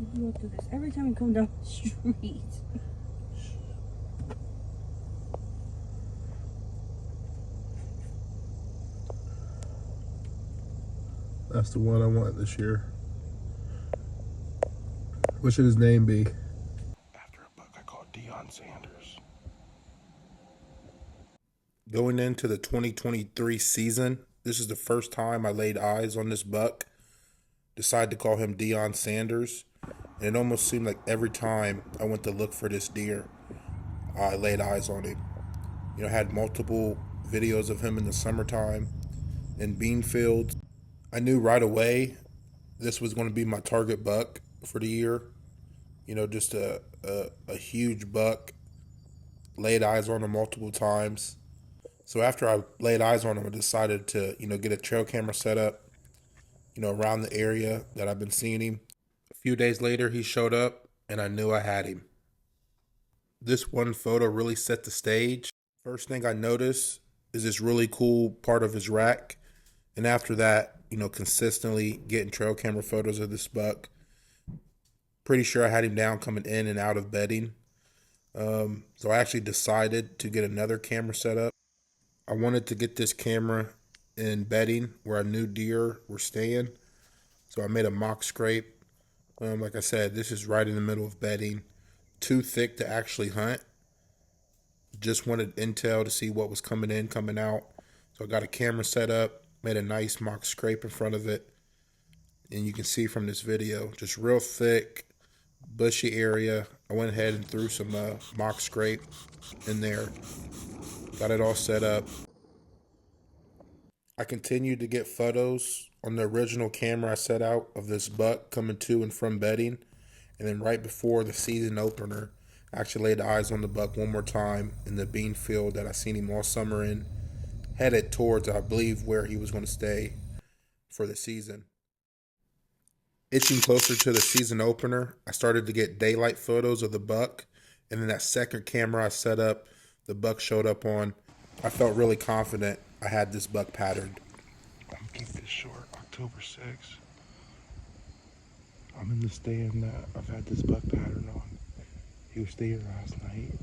You go through this every time you come down the street. That's the one I want this year. What should his name be? After a buck I called Deion Sanders. Going into the 2023 season, this is the first time I laid eyes on this buck. Decided to call him Deion Sanders. And it almost seemed like every time I went to look for this deer, I laid eyes on him. I had multiple videos of him in the summertime in bean fields. I knew right away this was going to be my target buck for the year. Just a huge buck. Laid eyes on him multiple times. So after I laid eyes on him, I decided to, get a trail camera set up, around the area that I've been seeing him. A few days later, he showed up and I knew I had him. This one photo really set the stage. First thing I noticed is this really cool part of his rack. And after that, consistently getting trail camera photos of this buck. Pretty sure I had him down coming in and out of bedding. So I actually decided to get another camera set up. I wanted to get this camera in bedding where I knew deer were staying. So I made a mock scrape. Like I said, this is right in the middle of bedding. Too thick to actually hunt. Just wanted intel to see what was coming in, coming out. So I got a camera set up, made a nice mock scrape in front of it. And you can see from this video, just real thick, bushy area. I went ahead and threw some mock scrape in there. Got it all set up. I continued to get photos on the original camera I set out of this buck coming to and from bedding. And then right before the season opener, I actually laid eyes on the buck one more time in the bean field that I seen him all summer in, headed towards, I believe, where he was going to stay for the season. Itching closer to the season opener, I started to get daylight photos of the buck. And then that second camera I set up, the buck showed up on. I felt really confident I had this buck patterned. I'm gonna keep this short. October 6th. I'm in the stand that I've had this buck pattern on. He was staying last night.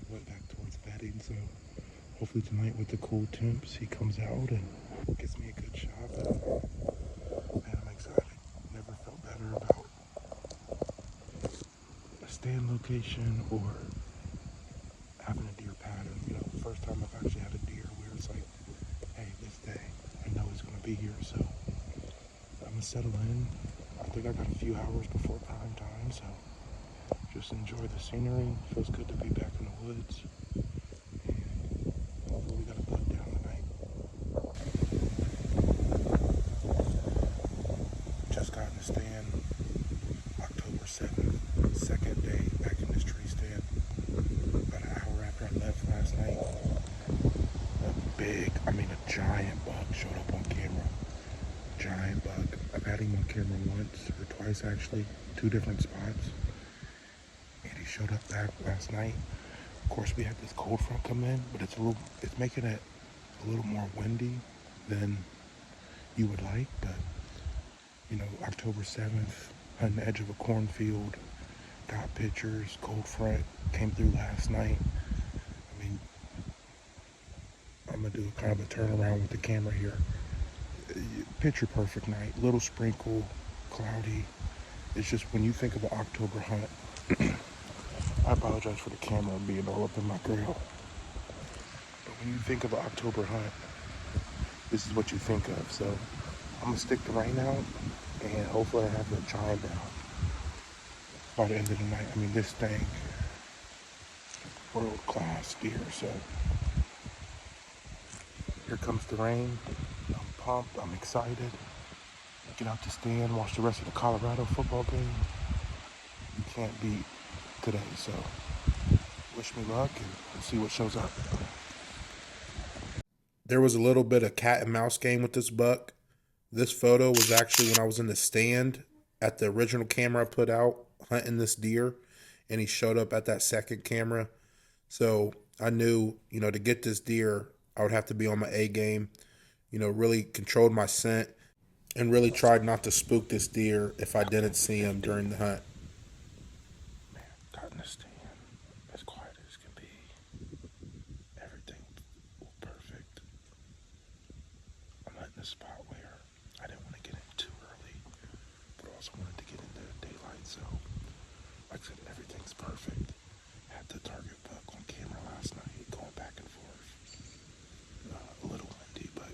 Went back towards bedding, so hopefully tonight with the cool temps, he comes out and gets me a good shot. Man, I'm excited. Never felt better about a stand location or having a deer pattern. The first time I've actually had a deer where it's like, hey, this day, I know he's gonna be here, so I'm gonna settle in. I think I got a few hours before prime time, so just enjoy the scenery. Feels good to be back in the woods. And hopefully we got a buck down tonight. Just got in the stand, October 7th, second day back in this tree stand. About an hour after I left last night, a giant buck showed up on camera. Giant buck. I've had him on camera once or twice actually, two different spots. And he showed up back last night. Of course, we had this cold front come in, but it's making it a little more windy than you would like. But October 7th, on the edge of a cornfield, got pictures. Cold front came through last night. I'm gonna do kind of a turnaround with the camera here. Picture perfect night. Little sprinkle, cloudy. It's just when you think of an October hunt. I apologize for the camera being all up in my grill. But when you think of an October hunt, this is what you think of. So I'm gonna stick to right now, and hopefully I have the giant down by the end of the night. This thing, world class deer. So here comes the rain. I'm pumped. I'm excited. Get out the stand, watch the rest of the Colorado football game. You can't beat today, so wish me luck and we'll see what shows up. There was a little bit of cat and mouse game with this buck. This photo was actually when I was in the stand at the original camera I put out hunting this deer, and he showed up at that second camera. So I knew, to get this deer, I would have to be on my A game, really controlled my scent. and really tried not to spook this deer if I didn't see him during the hunt. Man, got in the stand as quiet as can be. Everything perfect. I'm hunting a spot where I didn't want to get in too early, but also wanted to get into daylight. So, like I said, everything's perfect. Had the target buck on camera last night, going back and forth. A little windy, but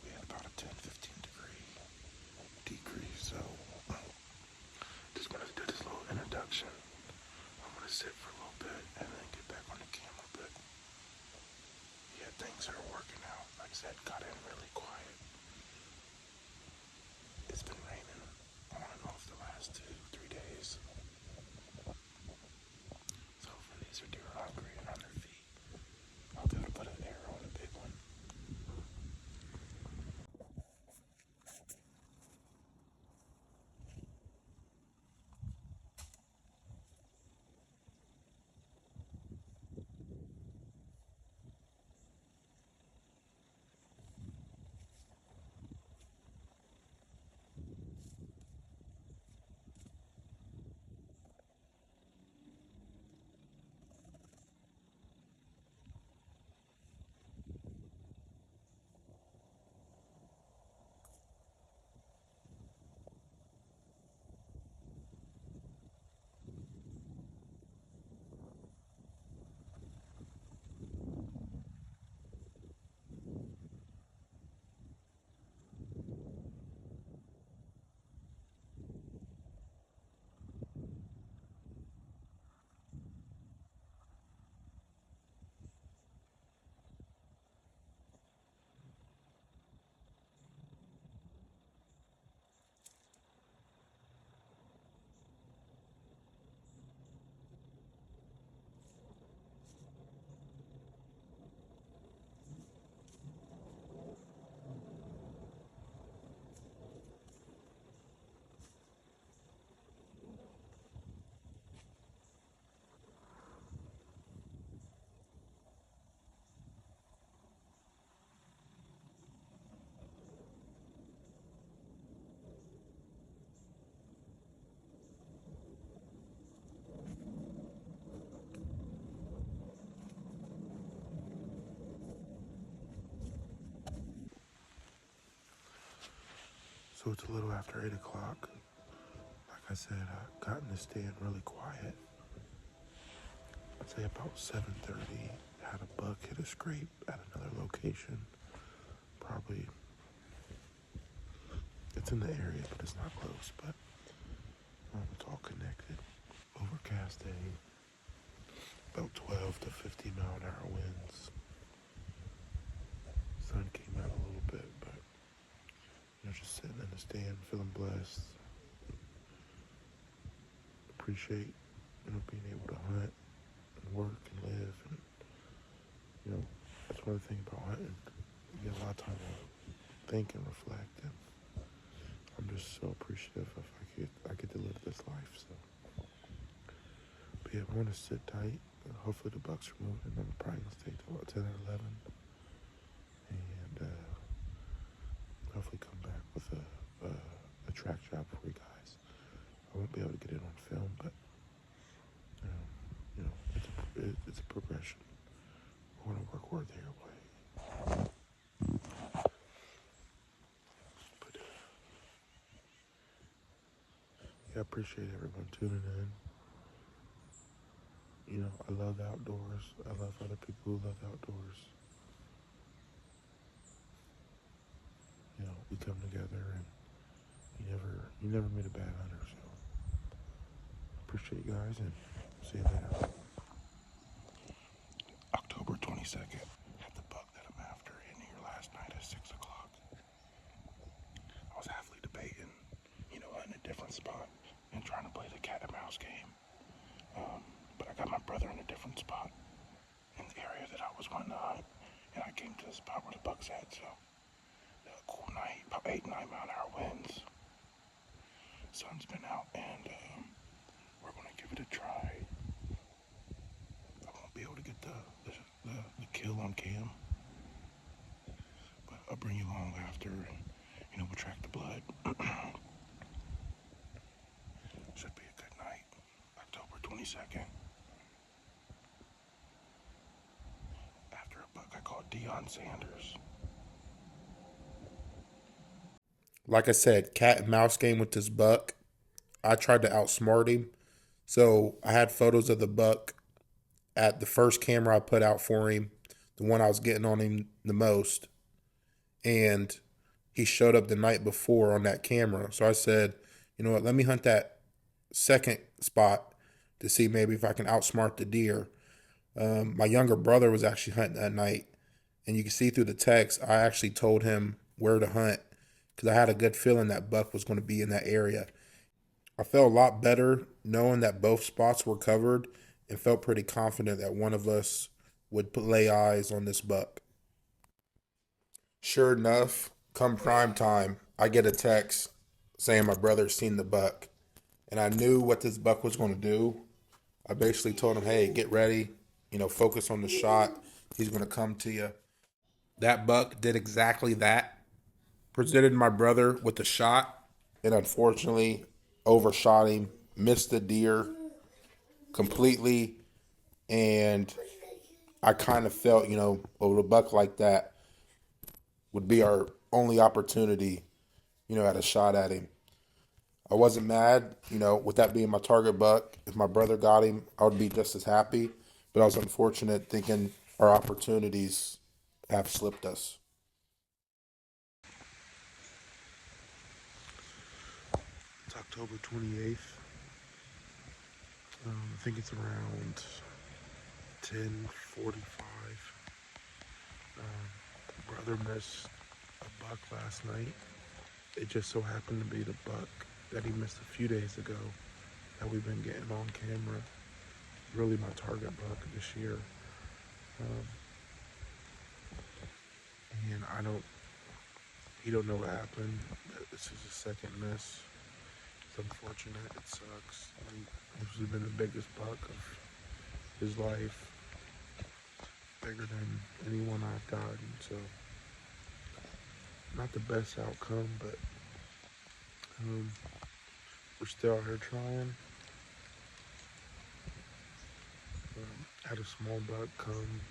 we had about a 10-15 degree decrease. So, just wanted to do this little introduction. I'm going to sit for a little bit and then get back on the camera. But yeah, things are working out. Like I said, got in really quiet. It's been raining on and off the last 2-3 days. So when these are deer hungry and on their feet, I'll be able to put an arrow on a big one. So it's a little after 8 o'clock. Like I said, I got in the stand really quiet. I'd say about 7:30, had a buck hit a scrape at another location. Probably, it's in the area, but it's not close, but it's all connected. Overcast day, about 12 to 15 mile an hour winds. Sun came out a little bit, but just sitting in the stand, feeling blessed. Appreciate, being able to hunt and work and live, and that's one of the things about hunting. You get a lot of time to think and reflect, and I'm just so appreciative if I get to live this life. So, but yeah, I want to sit tight. Hopefully the bucks are moving. I'm probably gonna stay till about 10 or 11, and hopefully come back with a track job for you guys. I won't be able to get it on film, but it's a progression. I want to work worthy your way. But yeah, I appreciate everyone tuning in. I love the outdoors. I love other people who love the outdoors. We come together, and you never meet a bad hunter. So appreciate you guys, and see you later. October 22nd. Had the buck that I'm after in here last night at 6 o'clock. I was halfly debating, hunting a different spot and trying to play the cat and mouse game. But I got my brother in a different spot in the area that I was wanting to hunt, and I came to the spot where the buck's at. So, cool night, about 8-9 mile an hour winds. Sun's been out, and we're gonna give it a try. I won't be able to get the kill on cam, but I'll bring you along after, and we'll track the blood. 22nd. After a buck I called Deion Sanders. Like I said, cat and mouse game with this buck. I tried to outsmart him. So I had photos of the buck at the first camera I put out for him, the one I was getting on him the most. And he showed up the night before on that camera. So I said, you know what, let me hunt that second spot to see maybe if I can outsmart the deer. My younger brother was actually hunting that night. And you can see through the text, I actually told him where to hunt because I had a good feeling that buck was going to be in that area. I felt a lot better knowing that both spots were covered and felt pretty confident that one of us would lay eyes on this buck. Sure enough, come prime time, I get a text saying my brother's seen the buck. And I knew what this buck was going to do. I basically told him, hey, get ready, focus on the shot. He's going to come to you. That buck did exactly that. Presented my brother with the shot and unfortunately overshot him, missed the deer completely. And I kind of felt, a buck like that would be our only opportunity, at a shot at him. I wasn't mad, with that being my target buck. If my brother got him, I would be just as happy. But I was unfortunate thinking our opportunities have slipped us. It's October 28th. I think it's around 10:45. Brother missed a buck last night. It just so happened to be the buck that he missed a few days ago that we've been getting on camera. Really my target buck this year. And he don't know what happened. This is his second miss. It's unfortunate, it sucks. This has been the biggest buck of his life. Bigger than anyone I've gotten, so not the best outcome, but we're still out here trying. Had a small buck come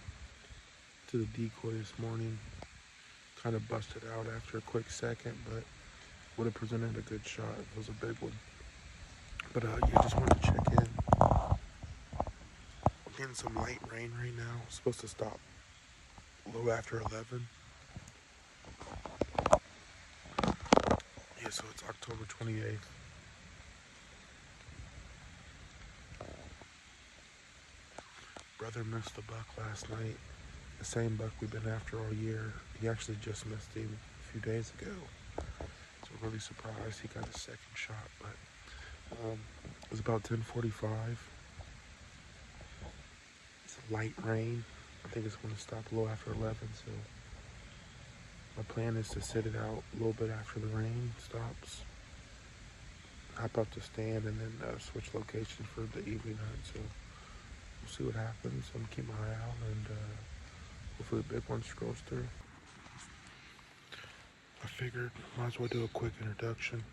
to the decoy this morning. Kind of busted out after a quick second, but would have presented a good shot. It was a big one. But yeah, just wanted to check in. We're getting some light rain right now. It's supposed to stop a little after 11. Yeah, so it's October 28th. Brother missed the buck last night. The same buck we've been after all year. He actually just missed him a few days ago. So I'm really surprised he got a second shot, but it was about 10:45. It's a light rain. I think it's going to stop a little after 11, so my plan is to sit it out a little bit after the rain stops, hop up the stand, and then switch locations for the evening hunt. So we'll see what happens. I'm going to keep my eye out, and hopefully the big one scrolls through. I figured might as well do a quick introduction.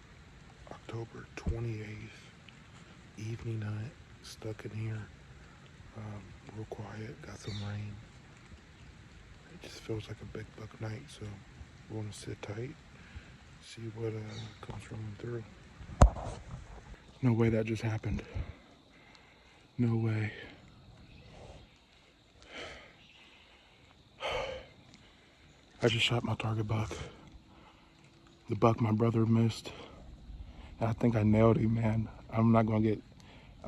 October 28th, evening hunt, stuck in here, real quiet, got some rain. It just feels like a big buck night, so we want to sit tight, see what comes rolling through. No way that just happened. No way. I just shot my target buck. The buck my brother missed. And I think I nailed him, man. I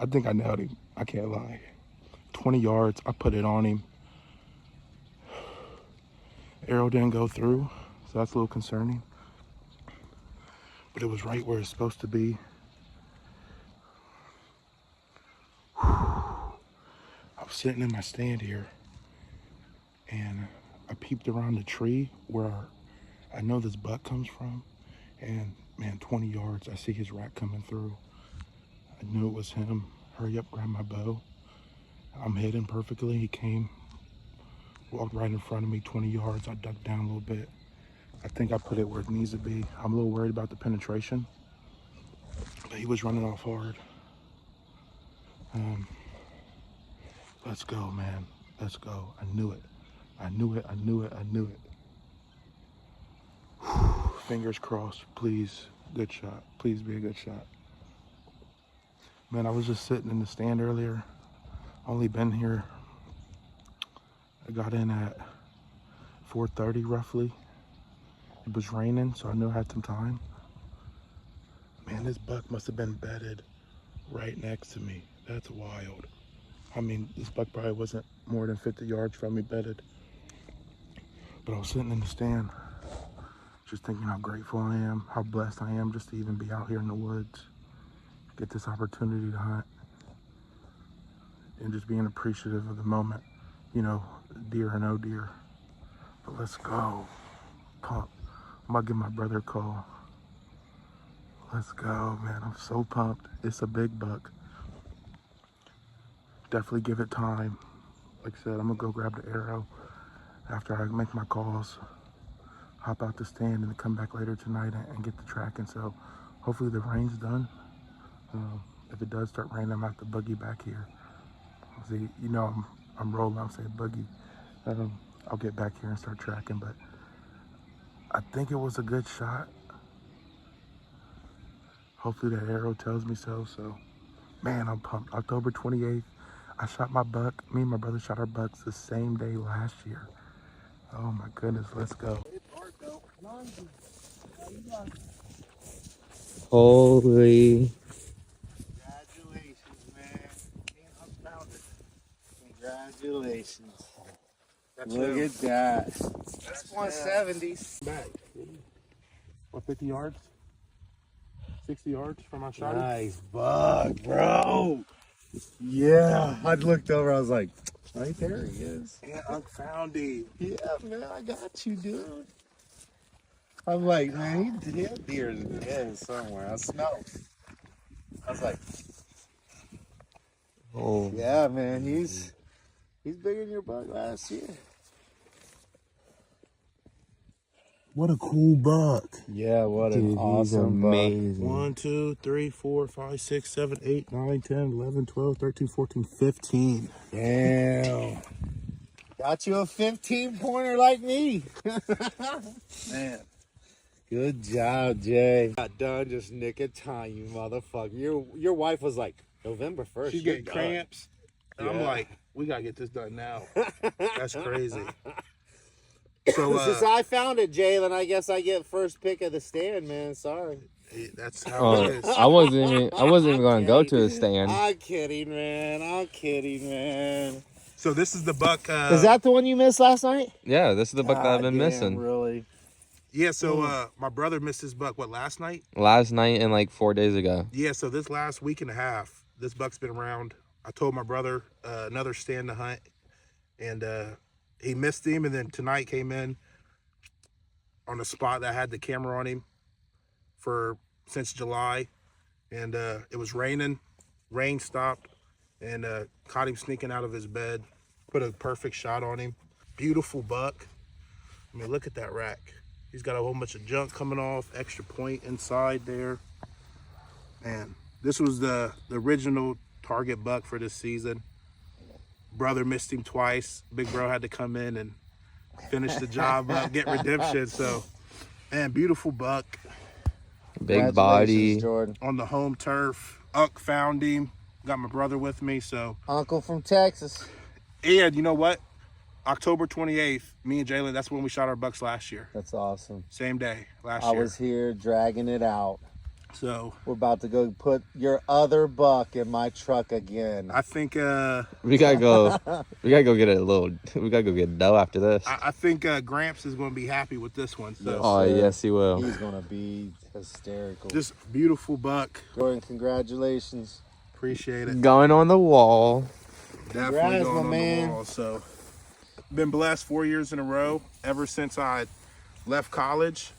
think I nailed him. I can't lie. 20 yards, I put it on him. Arrow didn't go through, so that's a little concerning. But it was right where it's supposed to be. I was sitting in my stand here, and I peeped around the tree where I know this buck comes from, and man, 20 yards, I see his rack coming through. I knew it was him. Hurry up, grab my bow. I'm hidden perfectly. He came, walked right in front of me, 20 yards. I ducked down a little bit. I think I put it where it needs to be. I'm a little worried about the penetration, but he was running off hard. Let's go, man. Let's go. I knew it. I knew it. I knew it. I knew it. Whew. Fingers crossed. Please, good shot. Please be a good shot. Man, I was just sitting in the stand earlier. Only been here. I got in at 4:30 roughly. It was raining, so I knew I had some time. Man, this buck must have been bedded right next to me. That's wild. I mean, this buck probably wasn't more than 50 yards from me bedded. But I was sitting in the stand, just thinking how grateful I am, how blessed I am just to even be out here in the woods, get this opportunity to hunt, and just being appreciative of the moment, you know, deer or no deer. But let's go. Pump. I'm gonna give my brother a call. Let's go, man. I'm so pumped. It's a big buck. Definitely give it time. Like I said, I'm gonna go grab the arrow after I make my calls, hop out the stand, and come back later tonight and get the tracking. So hopefully the rain's done. If it does start raining, I'm gonna have to buggy back here. See, you know, I'm rolling. I'm saying buggy. I'll get back here and start tracking. But I think it was a good shot. Hopefully the arrow tells me so. So, man, I'm pumped. October 28th. I shot my buck. Me and my brother shot our bucks the same day last year. Oh my goodness, let's go. Holy. Congratulations, man. Being unfounded. Congratulations. Look at that. That's 170s. Back. What, 50 yards? 60 yards from my shot? Nice buck, bro. Yeah. I looked over, I was like, right there he is. Yeah, unfounded. Yeah, man, I got you, dude. I'm like, man, he had deer in the head somewhere. I smelled. I was like, Oh. yeah, man, he's bigger than your buck last year. What a cool buck. Yeah, what Dude, an he's awesome buck. amazing. 1, 2, 3, 4, 5, 6, 7, 8, 9, 10, 11, 12, 13, 14, 15. Damn. Got you a 15-pointer like me. Man. Good job, Jay. Got done just nick of time, you motherfucker. Your wife was like, November 1st. She's you're getting done. cramps. And I'm Yeah. like, we gotta get this done now. That's crazy. So Since I found it, Jalen, I guess I get first pick of the stand, man. Sorry. that's how it is. I wasn't even going to go to the stand. I'm kidding, man. I'm kidding, man. So this is the buck. Is that the one you missed last night? Yeah, this is the buck that I've been God damn, missing. Really? Yeah, so my brother missed his buck, what, last night? Last night and like 4 days ago. Yeah, so this last week and a half, this buck's been around. I told my brother another stand to hunt, and he missed him, and then tonight came in on a spot that had the camera on him since July, and it was raining. Rain stopped, and caught him sneaking out of his bed. Put a perfect shot on him. Beautiful buck. I mean, look at that rack. He's got a whole bunch of junk coming off, extra point inside there. Man, this was the original target buck for this season. Brother missed him twice. Big bro had to come in and finish the job up, get redemption. So, man, beautiful buck Big body. Jordan. on the home turf. Unc found him. Got my brother with me. So, Uncle from Texas. and you know what? October 28th, me and Jalen, that's when we shot our bucks last year. That's awesome. Same day last I year. was here dragging it out. So, We're about to go put your other buck in my truck again. I think We gotta go. We gotta go get a little. We gotta go get dough after this. I think Gramps is going to be happy with this one. So, Oh yes, he will. He's gonna be hysterical. just beautiful buck. Jordan, congratulations. Appreciate it. Going on the wall. Definitely Congrats, going my on man. the wall. So, been blessed 4 years in a row ever since I left college,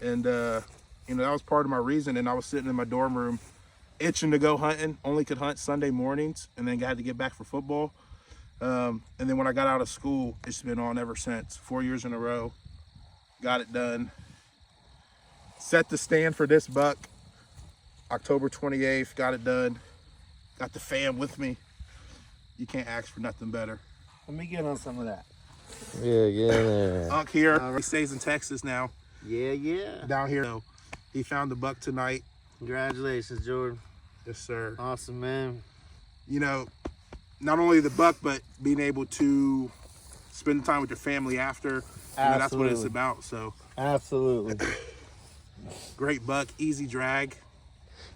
and you know, that was part of my reason. And I was sitting in my dorm room, itching to go hunting. Only could hunt Sunday mornings, and then had to get back for football. And then when I got out of school, it's been on ever since. 4 years in a row, got it done. Set the stand for this buck, October 28th. Got it done. Got the fam with me. You can't ask for nothing better. Let me get on some of that. Yeah, get in there. Unc here. He stays in Texas now. Yeah. Down here. So he found the buck tonight. Congratulations, Jordan. Yes, sir. Awesome, man. You know, not only the buck, but being able to spend time with your family after. That's what it's about. So Absolutely. great buck, easy drag.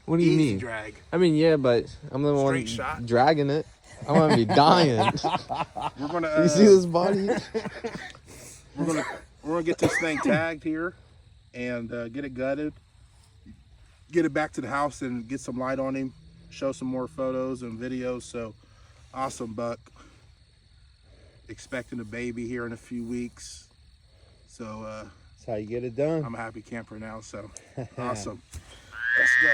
What do you Easy mean? drag. I mean, yeah, but I'm the one Straight shot. dragging it. I'm gonna be dying. We're gonna. You see this body? We're gonna get this thing tagged here, and get it gutted. Get it back to the house and get some light on him. Show some more photos and videos. So awesome buck. Expecting a baby here in a few weeks. So That's how you get it done. I'm a happy camper now. So awesome. Let's go.